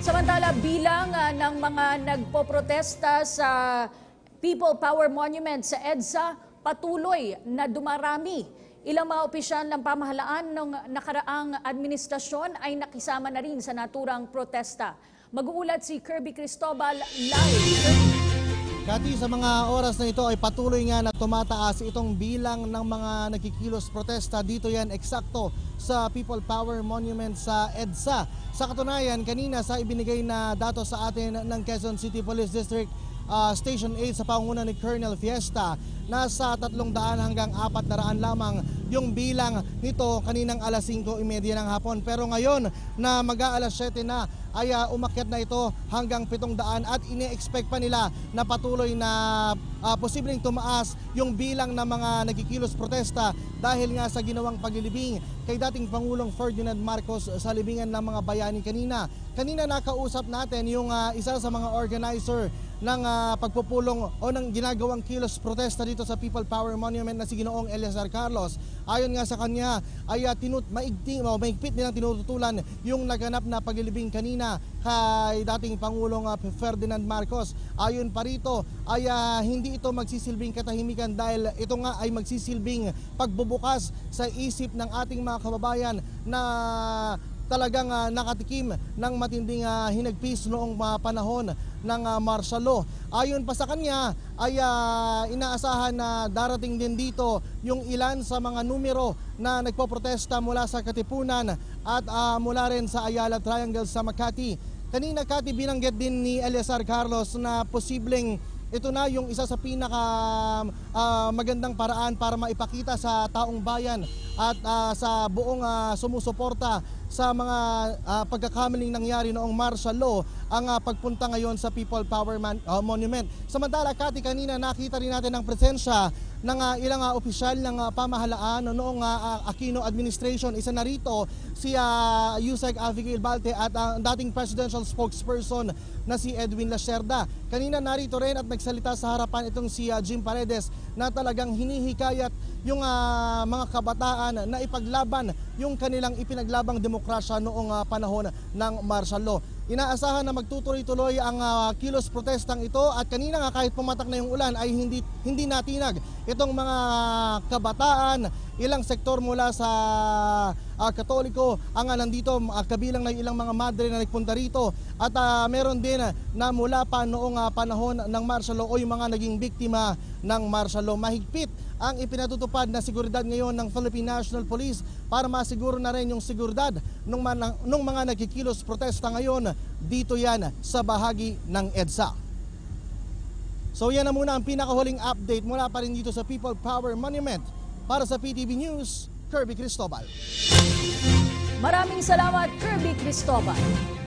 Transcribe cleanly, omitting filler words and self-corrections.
Samantala, bilang ng mga nagpoprotesta sa People Power Monument sa EDSA, patuloy na dumarami. Ilang mga opisyal ng pamahalaan ng nakaraang administrasyon ay nakisama na rin sa naturang protesta. Mag-uulat si Kirby Cristobal live. Kati, sa mga oras na ito ay patuloy nga na tumataas itong bilang ng mga nagkikilos protesta. Dito yan eksakto sa People Power Monument sa EDSA. Sa katunayan, kanina sa ibinigay na datos sa atin ng Quezon City Police District Station 8 sa pangunguna ni Colonel Fiesta, nasa 300 hanggang 400 lamang yung bilang nito kaninang alas 5:30 ng hapon. Pero ngayon na mag-aalas 7 na ay umakyat na ito hanggang 700 at ine-expect pa nila na patuloy na posibleng tumaas yung bilang ng mga nagkikilos protesta dahil nga sa ginawang paglilibing kay dating Pangulong Ferdinand Marcos sa libingan ng mga bayani kanina. Kanina nakausap natin yung isa sa mga organizer ng pagpupulong o ng ginagawang kilos protesta dito sa People Power Monument na si Ginoong Eleazar Carlos. Ayon nga sa kanya ay mahigpit nilang tinututulan yung naganap na paglilibing kanina kay dating Pangulong Ferdinand Marcos. Ayon pa rito ay hindi ito magsisilbing katahimikan dahil ito nga ay magsisilbing pagbubukas sa isip ng ating mga kababayan na talagang nakatikim ng matinding hinagpis noong panahon ng martial law. Ayon pa sa kanya ay inaasahan na darating din dito yung ilan sa mga numero na nagpoprotesta mula sa Katipunan at mula rin sa Ayala Triangle sa Makati. Kanina, Kati, binanggit din ni Eleazar Carlos na posibleng ito na yung isa sa pinaka magandang paraan para maipakita sa taong bayan at sa buong sumusuporta sa mga pagkakamaling nangyari noong martial law ang pagpunta ngayon sa People Power Monument. Samantala, Kati, kanina nakita rin natin ang presensya ng ilang opisyal ng pamahalaan noong Aquino administration. Isa na rito si Yusek Abigail Balte at ang dating presidential spokesperson na si Edwin Lacerda. Kanina narito rin at nagsalita sa harapan itong si Jim Paredes na talagang hinihikayat yung mga kabataan na ipaglaban yung kanilang ipinaglabang demokrasya noong panahon ng martial law. Inaasahan na magtutuloy-tuloy ang kilos protestang ito at kanina nga kahit pumatak na yung ulan ay hindi natinag itong mga kabataan, ilang sektor mula sa Katoliko ang nandito, kabilang na ilang mga madre na nagpunta rito at meron din na mula pa noong panahon ng martial law o yung mga naging biktima ng martial law. Mahigpit ang ipinatutupad na seguridad ngayon ng Philippine National Police para masiguro na rin yung seguridad ng mga nagkikilos protesta ngayon dito yan sa bahagi ng EDSA. So yan na muna ang pinakahuling update mula pa rin dito sa People Power Monument. Para sa PTV News, Kirby Cristobal. Maraming salamat, Kirby Cristobal.